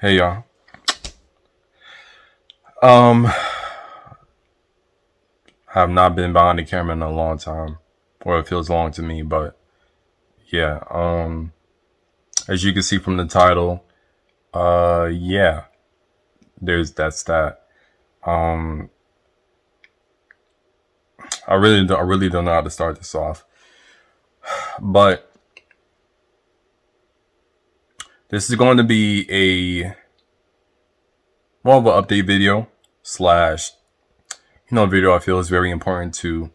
Hey y'all. Um, have not been behind the camera in a long time, or it feels long to me. But yeah, as you can see from the title, yeah, that's that. Um, I really don't know how to start this off. But this is going to be a more of an update video slash, video I feel is very important to,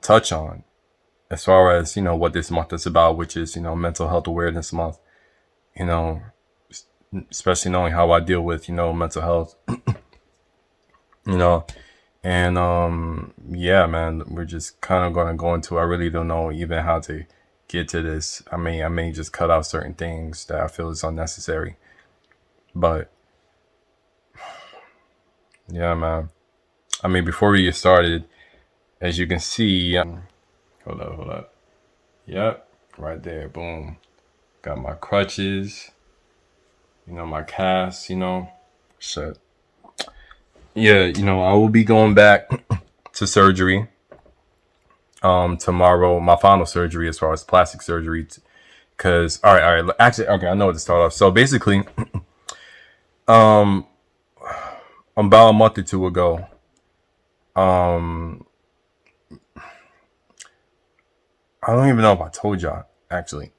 touch on as far as what this month is about, which is Mental Health Awareness Month. You know, especially knowing how I deal with mental health. You know, and yeah, man, we're just kind of gonna go into. I really don't know even how to get to this. I may just cut out certain things that I feel is unnecessary. But yeah, man. Before we get started, as you can see, hold up. Yep, right there, boom. Got my crutches, my cast, shit. Yeah, I will be going back to surgery tomorrow, my final surgery as far as plastic surgery. Cause all right, actually, okay, I know what to start off. So basically, um, about a month or two ago, um, I don't even know if I told y'all. Actually,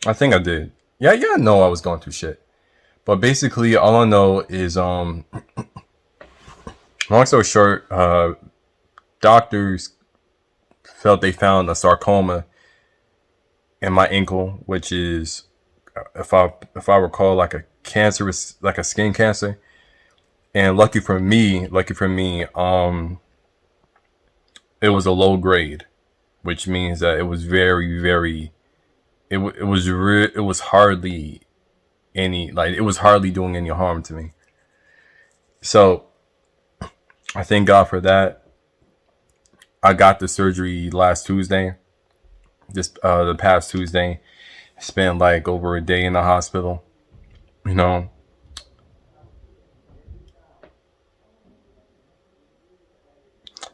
I think I did. Yeah, I know I was going through shit. But basically, all I know is, long story short, doctors felt they found a sarcoma in my ankle, which is, if I recall, like a cancerous, like a skin cancer. And lucky for me, it was a low grade, which means that it was very, very, it was hardly it was hardly doing any harm to me. So I thank God for that. I got the surgery last Tuesday, the past Tuesday. Spent like over a day in the hospital, you know.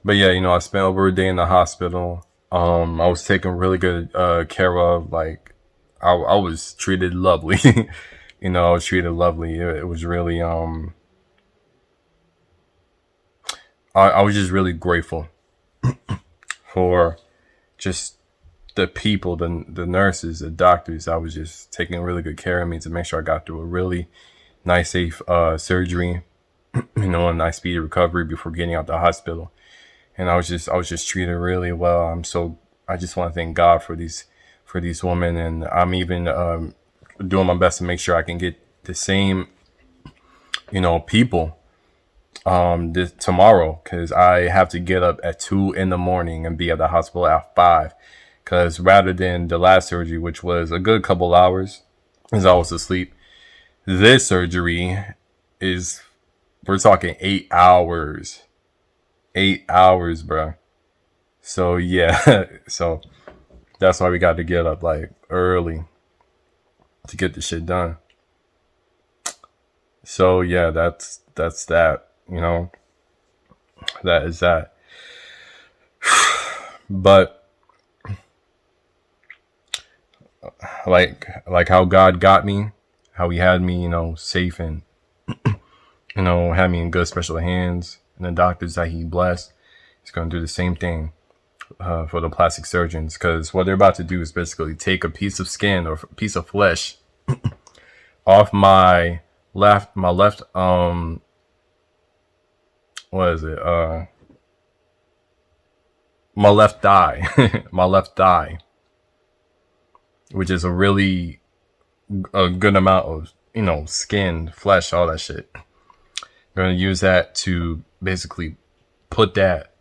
But yeah, I spent over a day in the hospital. I was taken really good care of. Like, I was treated lovely. I was treated lovely. It was really I was just really grateful for just the people, the nurses, the doctors. I was just taking really good care of me to make sure I got through a really nice, safe surgery. A nice speedy recovery before getting out the hospital. And I was just treated really well. I just want to thank God for these women, and I'm even doing my best to make sure I can get the same, people this tomorrow, because I have to get up at 2 in the morning and be at the hospital at 5. Because rather than the last surgery, which was a good couple hours, as I was asleep, this surgery is, we're talking 8 hours. 8 hours, bro. So yeah, so that's why we got to get up like early to get the shit done. So yeah, that's that. That is that. But like how God got me, how He had me, safe, and had me in good special hands, and the doctors that He blessed, He's gonna do the same thing for the plastic surgeons, because what they're about to do is basically take a piece of skin or a piece of flesh off my left what is it my left thigh my left thigh, which is a good amount of skin, flesh, all that shit. I'm gonna use that to basically put that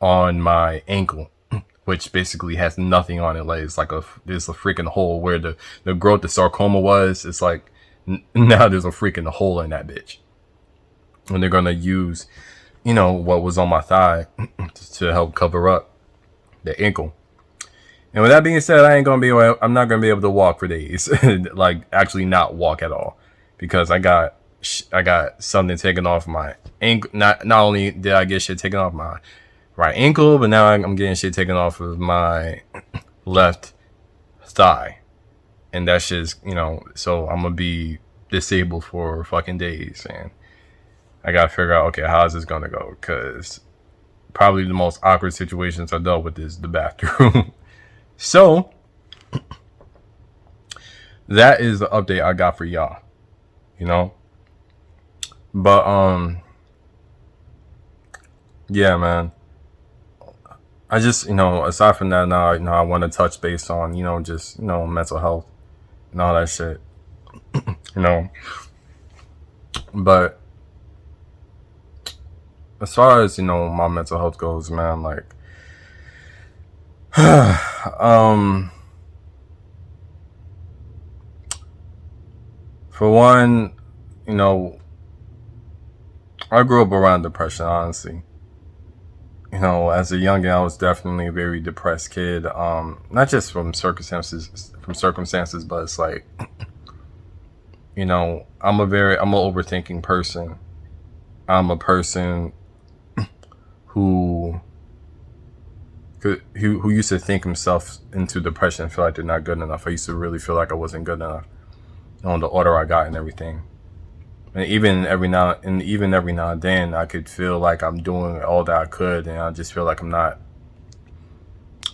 on my ankle, which basically has nothing on it. Like, there's a freaking hole where the growth, the sarcoma was. It's like now there's a freaking hole in that bitch, and they're gonna use what was on my thigh to help cover up the ankle. And with that being said, I'm not gonna be able to walk for days, like actually not walk at all, because I got something taken off my ankle. Not only did I get shit taken off my right ankle, but now I'm getting shit taken off of my left thigh, and that's just so I'm gonna be disabled for fucking days, and I gotta figure out, okay, how is this gonna go? Because probably the most awkward situations I dealt with is the bathroom. So that is the update I got for y'all, you know. But yeah, man. I just aside from that, now I want to touch base on just mental health and all that shit, you know. But as far as my mental health goes, man, like for one, I grew up around depression, honestly. As a youngin, I was definitely a very depressed kid. Not just from circumstances, but it's like, I'm an overthinking person. I'm a person who used to think himself into depression and feel like they're not good enough. I used to really feel like I wasn't good enough on the order I got and everything. And even every now and then, I could feel like I'm doing all that I could, and I just feel like I'm not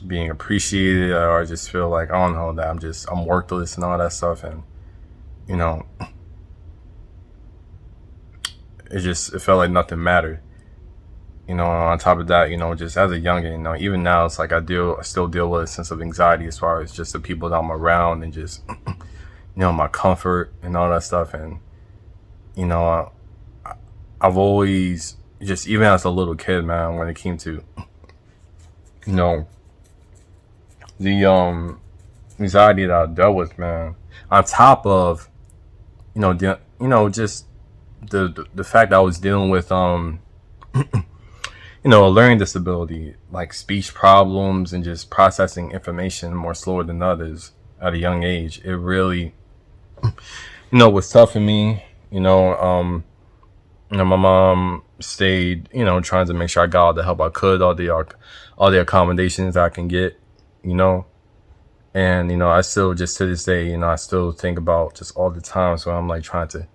being appreciated, or I just feel like, I don't know, that I'm worthless and all that stuff. And it felt like nothing mattered. On top of that, just as a youngin, even now, it's like I still deal with a sense of anxiety as far as just the people that I'm around, and just my comfort and all that stuff. And I've always, just even as a little kid, man, when it came to the anxiety that I dealt with, man, on top of just the fact that I was dealing with a learning disability, like speech problems and just processing information more slower than others at a young age. It really was tough for me. My mom stayed, trying to make sure I got all the help I could, all the accommodations I can get, and I still, just to this day, I still think about just all the times when I'm like trying to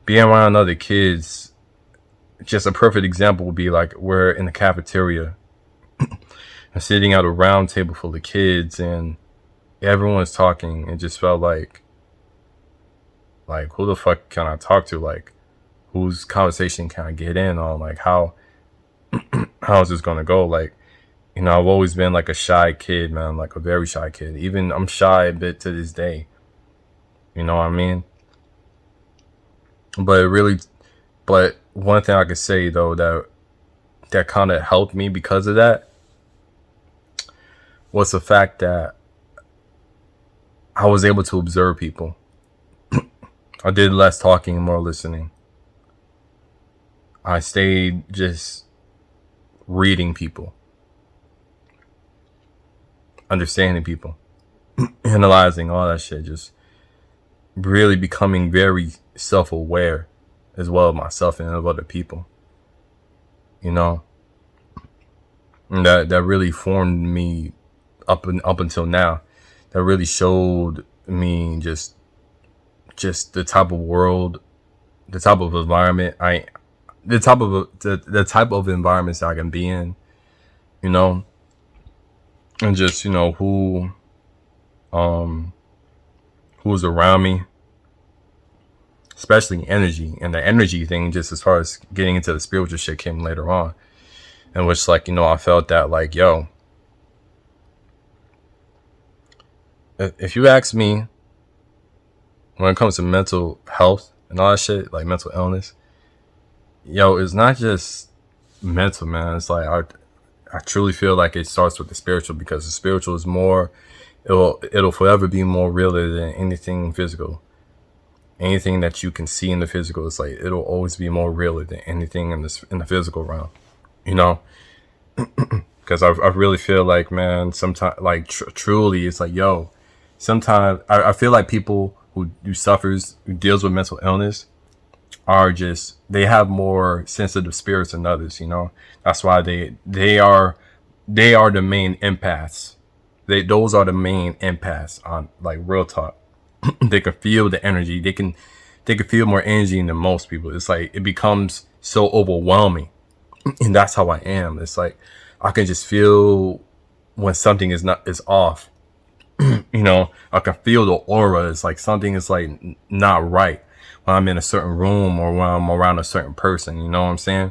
being around other kids. Just a perfect example would be like, we're in the cafeteria and sitting at a round table full of kids, and everyone's talking. It just felt like who the fuck can I talk to? Like, whose conversation can I get in on? Like, how is this gonna go? Like, I've always been like a shy kid, man, like a very shy kid. Even I'm shy a bit to this day. You know what I mean? But one thing I could say though that kind of helped me because of that was the fact that I was able to observe people. I did less talking and more listening. I stayed just reading people, understanding people, analyzing all that shit, just really becoming very self-aware as well of myself and of other people. And that really formed me up until now. That really showed me just the type of world, the type of environment the type of environments I can be in, and just who's around me, especially energy. And the energy thing, just as far as getting into the spiritual shit, came later on, in which I felt that like, yo, if you ask me, when it comes to mental health and all that shit, like mental illness, yo, it's not just mental, man. It's like I truly feel like it starts with the spiritual, because the spiritual is more, it'll forever be more realer than anything physical. Anything that you can see in the physical, it's like it'll always be more realer than anything in the physical realm, because I really feel like, man, sometimes like truly it's like, yo, sometimes I feel like people who suffers, who deals with mental illness, are just, they have more sensitive spirits than others, you know. That's why they are the main empaths. Those are the main empaths, on like real talk. They can feel the energy. They can feel more energy than most people. It's like it becomes so overwhelming. And that's how I am. It's like I can just feel when something is off. You know, I can feel the aura. It's like something is like not right when I'm in a certain room or when I'm around a certain person. You know what I'm saying?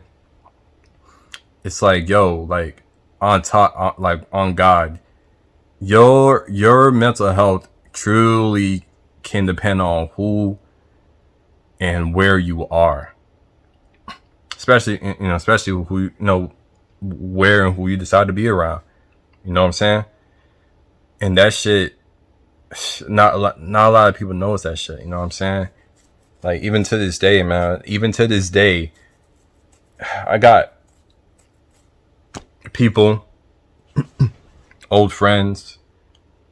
It's like, yo, like on top, like on God, your mental health truly can depend on who and where you are, especially, you know, especially who, you know, where and who you decide to be around. You know what I'm saying? And that shit, not a lot of people knows that shit. You know what I'm saying? Like even to this day, man. Even to this day, I got people, old friends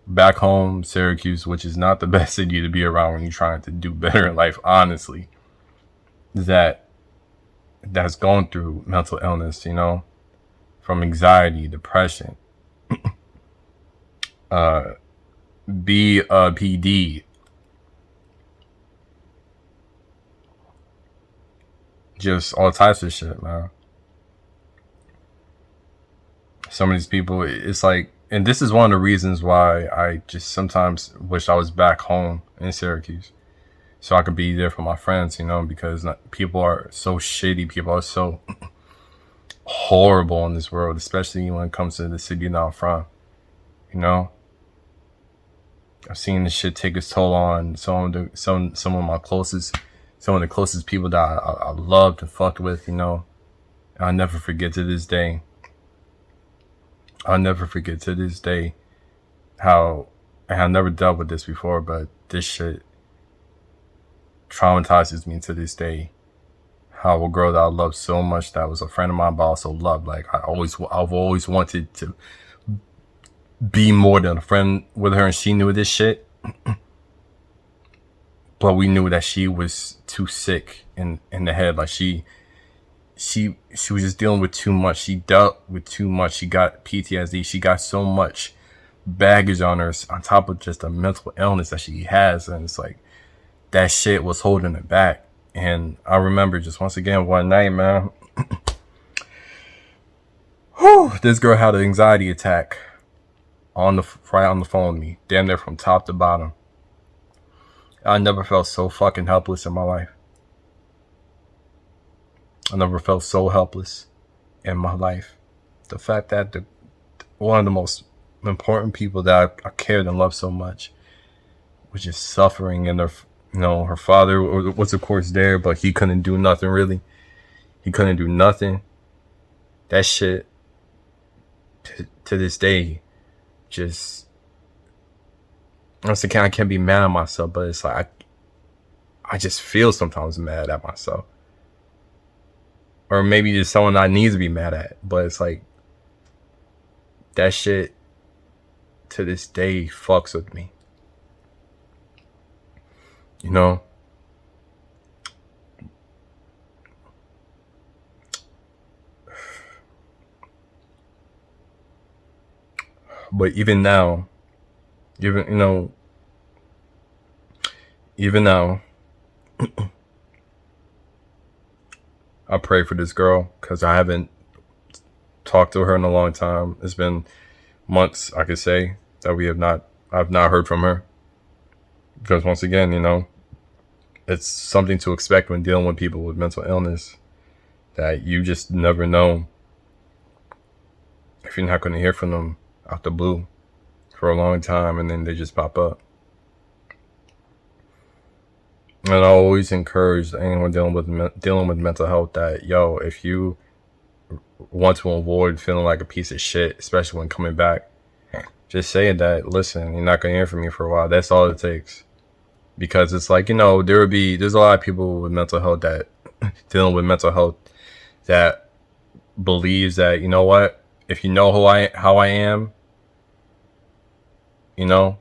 back home, Syracuse, which is not the best city to be around when you're trying to do better in life, honestly, that's going through mental illness, you know, from anxiety, depression, BPD, just all types of shit, man. Some of these people, it's like, and this is one of the reasons why I just sometimes wish I was back home in Syracuse so I could be there for my friends, you know, because people are so shitty. People are so horrible in this world, especially when it comes to the city that I'm from, you know. I've seen this shit take its toll on some of the closest people that I loved and fucked with, you know. I'll never forget to this day. I'll never forget to this day how, and I've never dealt with this before, but this shit traumatizes me to this day. How a girl that I loved so much, that was a friend of mine, but also loved, like I've always wanted to be more than a friend with her, and she knew this shit. But we knew that she was too sick in the head. Like she was just dealing with too much. She dealt with too much. She got PTSD. She got so much baggage on her, on top of just a mental illness that she has. And it's like, that shit was holding her back. And I remember just once again, one night, man, this girl had an anxiety attack right on the phone with me, damn near from top to bottom. I never felt so fucking helpless in my life. I never felt so helpless in my life. The fact that one of the most important people that I cared and loved so much was just suffering, and her father was of course there, but he couldn't do nothing really. He couldn't do nothing. That shit to this day, just, I can't be mad at myself, but it's like I just feel sometimes mad at myself. Or maybe there's someone I need to be mad at. But it's like, that shit to this day fucks with me. You know? But even now, even now, I pray for this girl, because I haven't talked to her in a long time. It's been months, I could say, that I've not heard from her. Because once again, you know, it's something to expect when dealing with people with mental illness, that you just never know if you're not going to hear from them out the blue for a long time, and then they just pop up. And I always encourage anyone dealing with mental health that, yo, if you want to avoid feeling like a piece of shit, especially when coming back, just say that, listen, you're not going to hear from me for a while. That's all it takes. Because it's like, you know, there's a lot of people with mental health that dealing with mental health that believes that, you know what, if you know how I am, you know,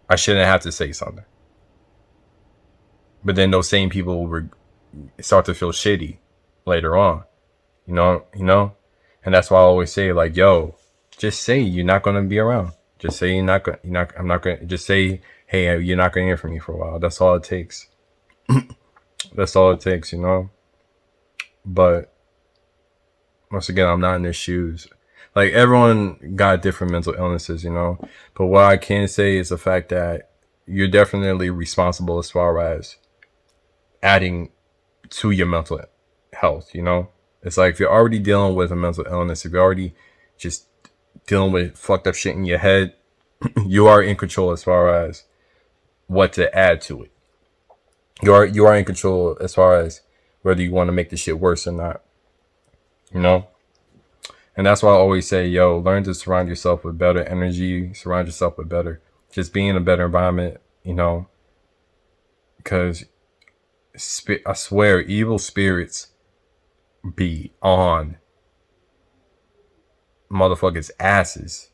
I shouldn't have to say something. But then those same people will start to feel shitty later on, you know, and that's why I always say, like, yo, just say you're not gonna be around. Just say I'm not gonna. Just say, hey, you're not gonna hear from me for a while. That's all it takes. That's all it takes, you know. But once again, I'm not in their shoes. Like, everyone got different mental illnesses, you know. But what I can say is the fact that you're definitely responsible as far as adding to your mental health, you know. It's like, if you're already dealing with a mental illness, if you're already just dealing with fucked up shit in your head, you are in control as far as what to add to it. You are in control as far as whether you want to make the shit worse or not, you know. And that's why I always say, yo, learn to surround yourself with better energy, surround yourself with better, just be in a better environment, you know, because I swear, evil spirits be on motherfuckers' asses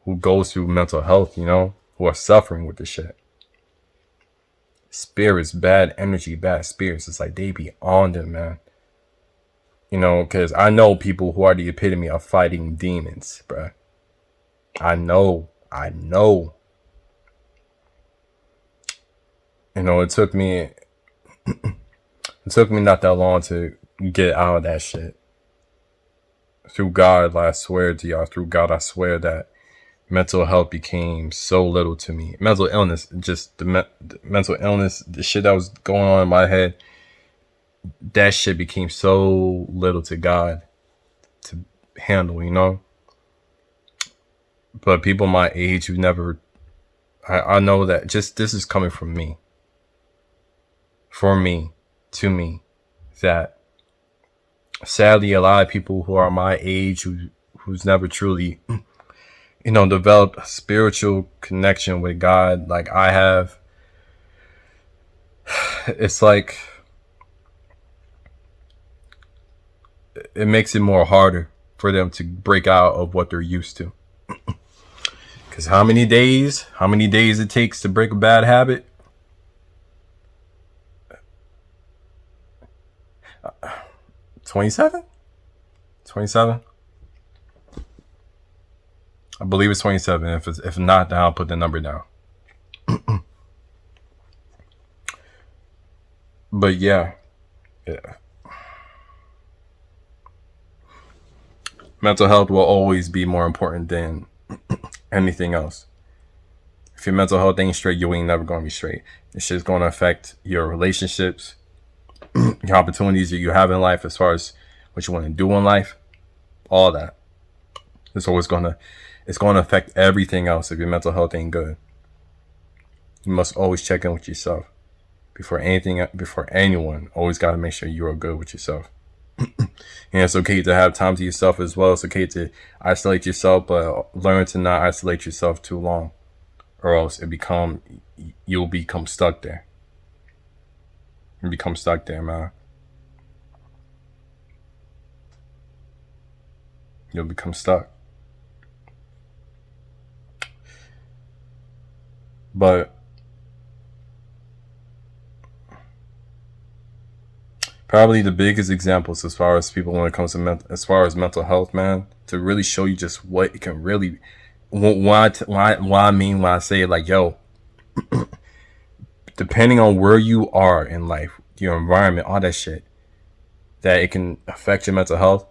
who goes through mental health, you know, who are suffering with this shit. Spirits, bad energy, bad spirits. It's like, they be on them, man. You know, because I know people who are the epitome of fighting demons, bruh. I know. You know, it took me not that long to get out of that shit. Through God, I swear to y'all, through God, I swear that mental health became so little to me. Mental illness, just the mental illness, the shit that was going on in my head, that shit became so little to God to handle, you know. But people my age who never, I know that just this is coming from me, for me, to me, that sadly a lot of people who are my age who's never truly, you know, developed a spiritual connection with God like I have, it's like, it makes it more harder for them to break out of what they're used to. Because how many days it takes to break a bad habit? 27? I believe it's 27. If not, then I'll put the number down. But yeah. Mental health will always be more important than anything else. If your mental health ain't straight, you ain't never gonna be straight. It's just gonna affect your relationships, your opportunities that you have in life, as far as what you want to do in life, all that. It's gonna affect everything else if your mental health ain't good. You must always check in with yourself before anyone. Always gotta make sure you are good with yourself. And it's okay to have time to yourself as well. It's okay to isolate yourself, but learn to not isolate yourself too long, or else you'll become stuck there. You become stuck there, man. You'll become stuck. But probably the biggest examples as far as people when it comes to as far as mental health, man, to really show you just what it can really, why I mean when I say it, like, yo, depending on where you are in life, your environment, all that shit, that it can affect your mental health.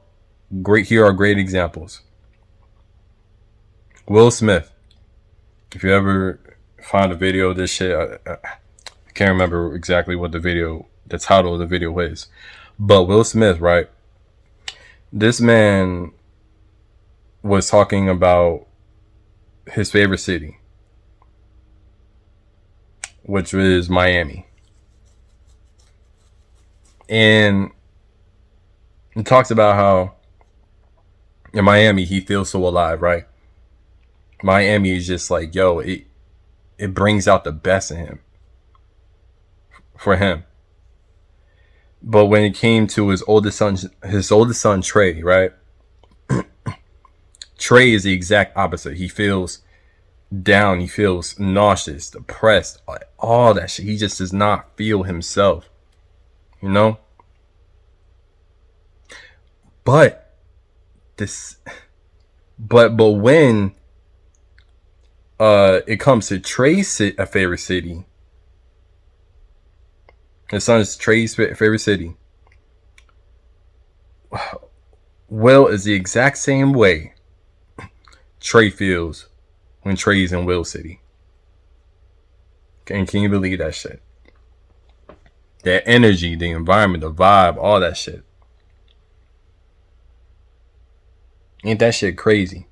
Here are great examples. Will Smith. If you ever find a video of this shit, I can't remember exactly what the title of the video is, but Will Smith, right? This man was talking about his favorite city, which is Miami. And he talks about how in Miami he feels so alive, right? Miami is just like, yo, it brings out the best in him. For him. But when it came to his oldest son Trey, right? Trey is the exact opposite. He feels down. He feels nauseous, depressed, all that shit. He just does not feel himself, you know. But this, but when it comes to Trey's favorite city, his son's Trey's favorite city, Will is the exact same way Trey feels when Trey's in Will City. Can you believe that shit? That energy, the environment, the vibe, all that shit. Ain't that shit crazy?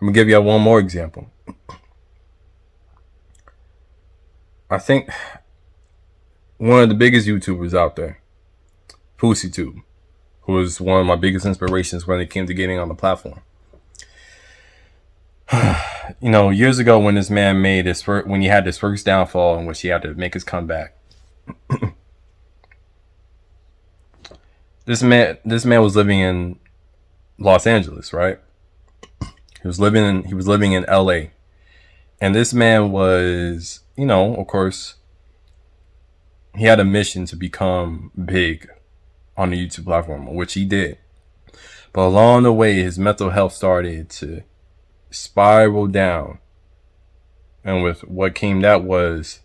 I'm gonna give you one more example. I think one of the biggest YouTubers out there, FouseyTube, who was one of my biggest inspirations when it came to getting on the platform. You know, years ago when this man made his first, when he had his first downfall in which he had to make his comeback, this man was living in Los Angeles, right? He was living in LA. And this man was, you know, of course, he had a mission to become big on the YouTube platform, which he did. But along the way, his mental health started to spiral down. And with what came that was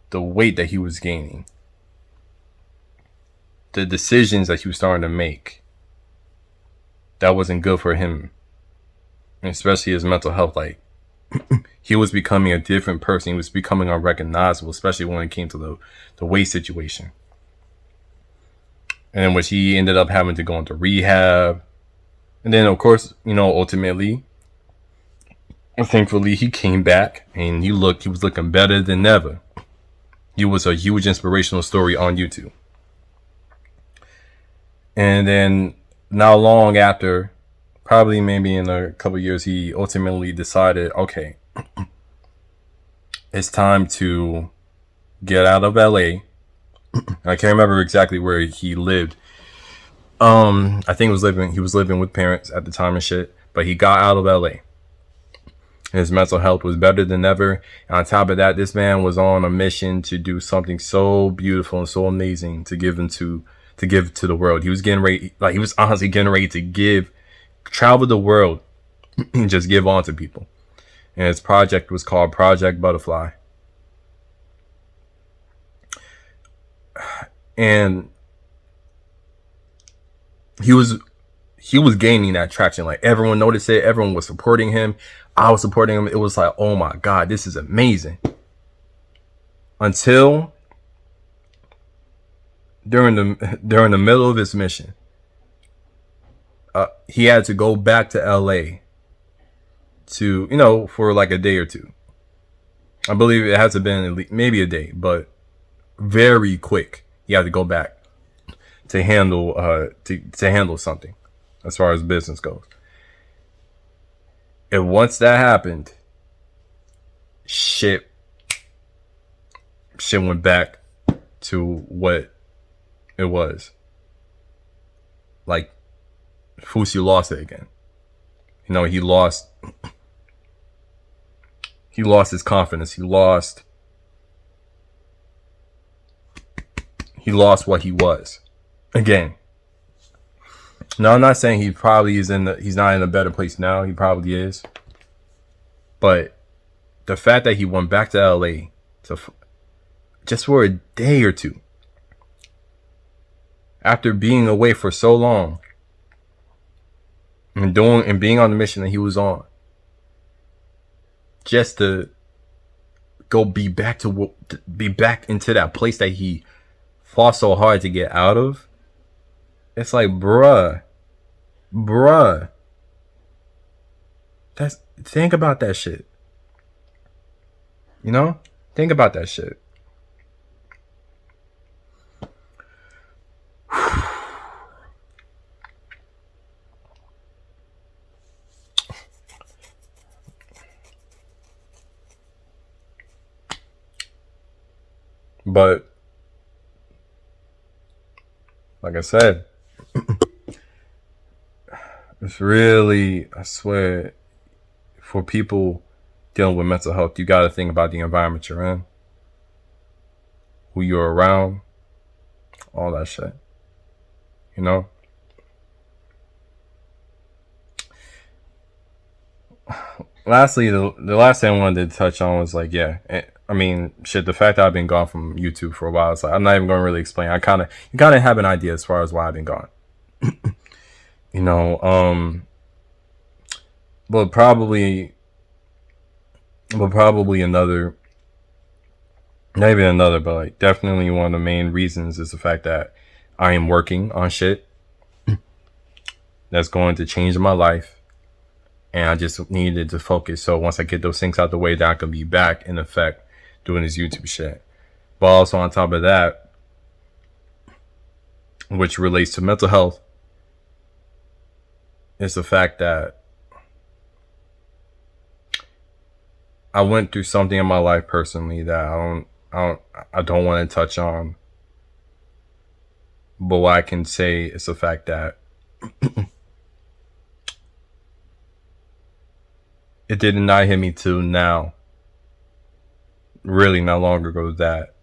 the weight that he was gaining, the decisions that he was starting to make, that wasn't good for him, and especially his mental health. Like, he was becoming a different person. He was becoming unrecognizable, especially when it came to the weight situation. And in which he ended up having to go into rehab. And then, of course, you know, ultimately, thankfully, he came back and he was looking better than ever. He was a huge inspirational story on YouTube. And then not long after, probably maybe in a couple of years, he ultimately decided, okay, it's time to get out of LA. I can't remember exactly where he lived. I think he was living with parents at the time and shit, but he got out of LA. His mental health was better than ever. And on top of that, this man was on a mission to do something so beautiful and so amazing to give to the world. He was getting ready, like he was honestly getting ready to travel the world and just give on to people. And his project was called Project Butterfly. And he was gaining that traction. Like, everyone noticed it. Everyone was supporting him. I was supporting him. It was like, oh my God, this is amazing. Until during the middle of his mission, he had to go back to LA to, you know, for like a day or two. I believe it has to been maybe a day, but very quick. He had to go back to handle handle something as far as business goes. And once that happened, shit went back to what it was. Like, Fousey lost it again. You know, he lost his confidence. He lost what he was. Again. Now, I'm not saying he's not in a better place now. He probably is. But the fact that he went back to LA just for a day or two, after being away for so long, and being on the mission that he was on, just to go be back into that place that he fought so hard to get out of. It's like, bruh. Think about that shit. You know? Think about that shit. But like I said, it's really, I swear, for people dealing with mental health, you got to think about the environment you're in, who you're around, all that shit. You know? Lastly, the last thing I wanted to touch on was like, yeah, I mean, shit, the fact that I've been gone from YouTube for a while, it's like, I'm not even going to really explain. You kind of have an idea as far as why I've been gone. You know, but probably another, not even another, but like definitely one of the main reasons is the fact that I am working on shit that's going to change my life. And I just needed to focus. So once I get those things out the way, then I can be back in effect doing this YouTube shit. But also on top of that, which relates to mental health, is the fact that I went through something in my life personally that I don't want to touch on. But what I can say is the fact that it did not hit me till now, really not long ago, that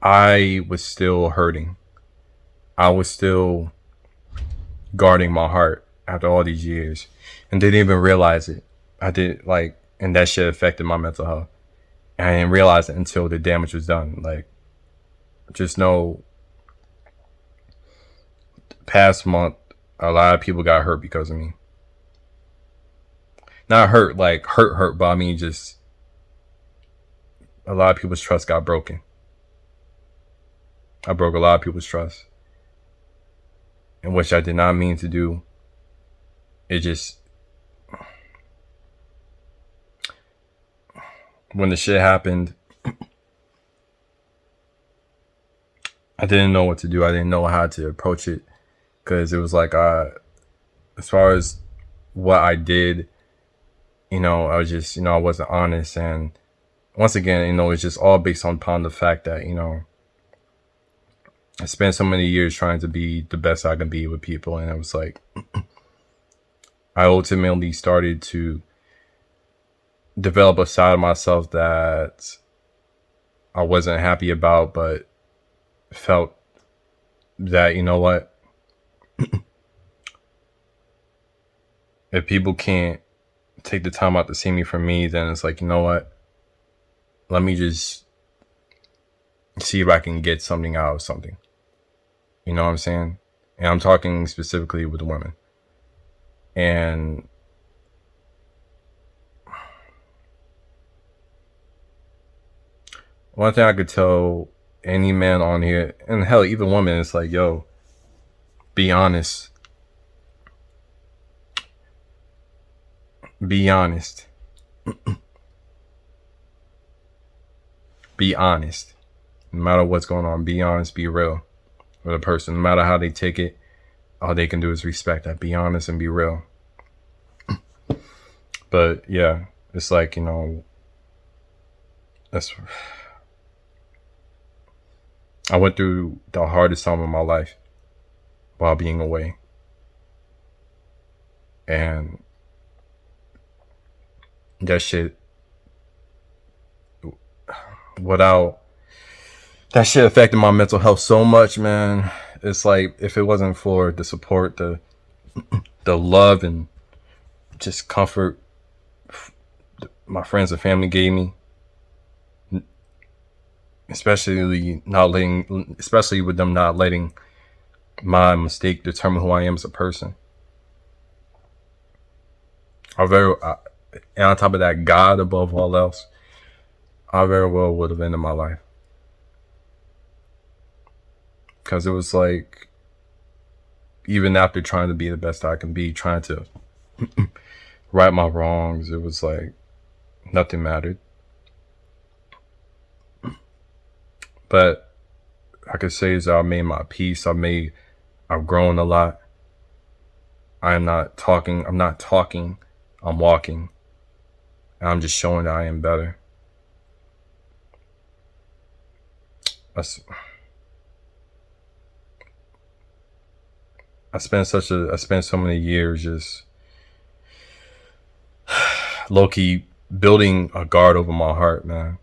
I was still hurting. I was still guarding my heart after all these years and didn't even realize it. I did, like, and that shit affected my mental health. And I didn't realize it until the damage was done. Like, just know, past month, a lot of people got hurt because of me. Not hurt, like hurt, but I mean just a lot of people's trust got broken. I broke a lot of people's trust, in which I did not mean to do. It just, when the shit happened, I didn't know what to do. I didn't know how to approach it, because it was like, as far as what I did, you know, I was just, you know, I wasn't honest. And once again, you know, it's just all based upon the fact that, you know, I spent so many years trying to be the best I can be with people. And it was like, I ultimately started to develop a side of myself that I wasn't happy about, but felt that, you know what, if people can't take the time out to see me for me, then it's like, you know what, let me just see if I can get something out of something. You know what I'm saying? And I'm talking specifically with women. And one thing I could tell any man on here, and hell, even women, it's like, yo, be honest. Be honest. Be honest. No matter what's going on, be honest, be real with a person. No matter how they take it, all they can do is respect that. Be honest and be real. But yeah, it's like, you know, I went through the hardest time of my life while being away. And that shit, that shit affected my mental health so much, man. It's like, if it wasn't for the support, the love and just comfort my friends and family gave me, especially with them not letting my mistake determine who I am as a person. And on top of that, God above all else, I very well would have ended my life. Because it was like, even after trying to be the best I can be, trying to right my wrongs, it was like nothing mattered. But I could say is that I made my peace. I've grown a lot. I'm not talking, I'm walking. And I'm just showing that I am better. I spent so many years just low key building a guard over my heart, man.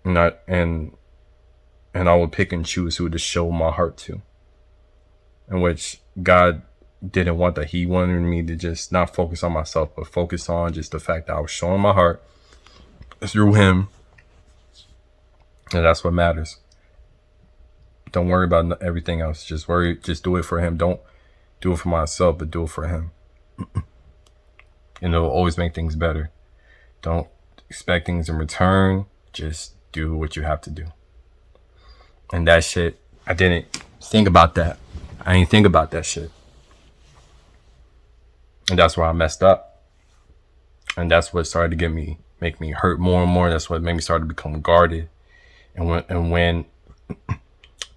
Not and I would pick and choose who to show my heart to, in which God didn't want that. He wanted me to just not focus on myself, but focus on just the fact that I was showing my heart through him, and that's what matters. Don't worry about everything else. Just do it for him. Don't do it for myself, but do it for him. And it'll always make things better. Don't expect things in return. Just do what you have to do. And that shit, I didn't think about that. I didn't think about that shit. And that's where I messed up. And that's what started to make me hurt more and more. That's what made me start to become guarded.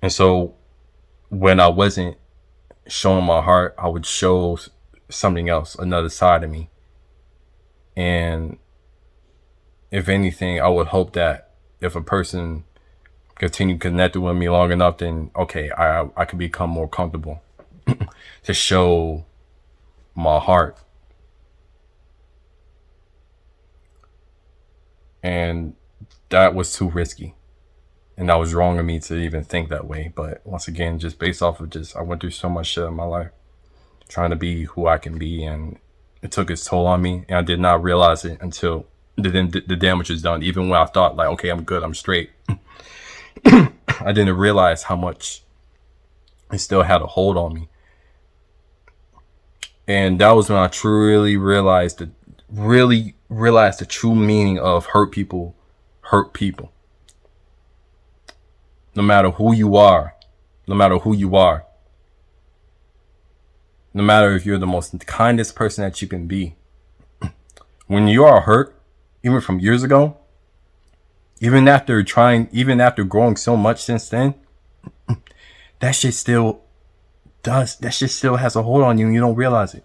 And so when I wasn't showing my heart, I would show something else, another side of me. And if anything, I would hope that if a person continued connected with me long enough, then okay, I could become more comfortable to show my heart. And that was too risky. And that was wrong of me to even think that way. But once again, just based off of I went through so much shit in my life, trying to be who I can be, and it took its toll on me. And I did not realize it until the damage was done. Even when I thought like, okay, I'm good, I'm straight. I didn't realize how much it still had a hold on me. And that was when I truly realized the true meaning of hurt people hurt people. No matter who you are, no matter if you're the most kindest person that you can be, when you are hurt, even from years ago, even after growing so much since then, that shit still has a hold on you and you don't realize it.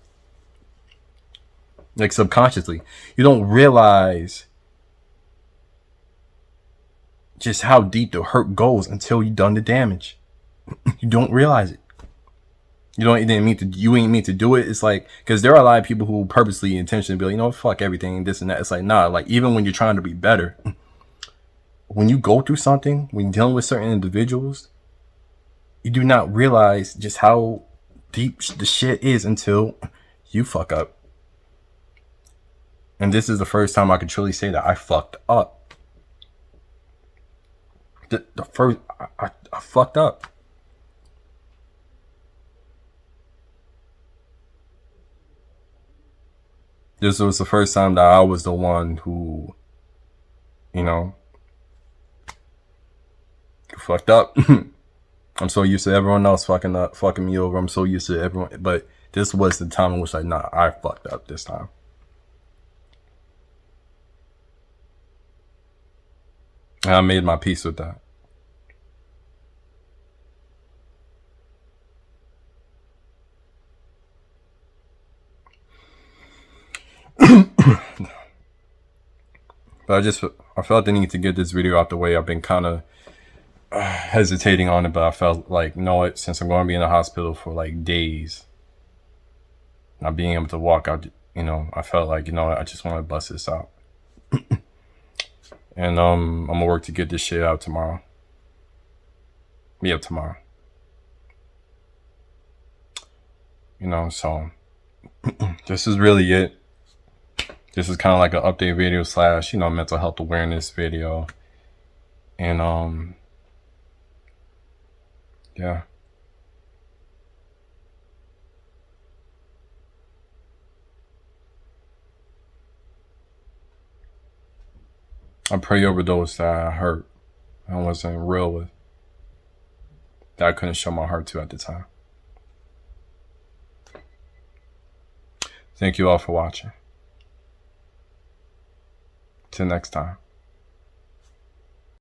Like subconsciously, you don't realize just how deep the hurt goes until you've done the damage. You don't realize it. You ain't mean to do it. It's like, because there are a lot of people who purposely, intentionally be like, you know, fuck everything, this and that. It's like, nah, like even when you're trying to be better, when you go through something, when you're dealing with certain individuals, you do not realize just how deep the shit is until you fuck up. And this is the first time I can truly say that I fucked up. I fucked up. This was the first time that I was the one who, you know, fucked up. I'm so used to everyone else fucking me over. I'm so used to everyone, but this was the time in which like, nah, I fucked up this time. And I made my peace with that. But I felt the need to get this video out the way. I've been kind of hesitating on it, but I felt like, since I'm going to be in the hospital for like days, not being able to walk out, I felt like, I just want to bust this out. And I'm gonna work to get this shit out tomorrow. Tomorrow. So this is really it. This is kind of like an update video / mental health awareness video. And yeah. I pray over those that I hurt, I wasn't real with, that I couldn't show my heart to at the time. Thank you all for watching. Till next time.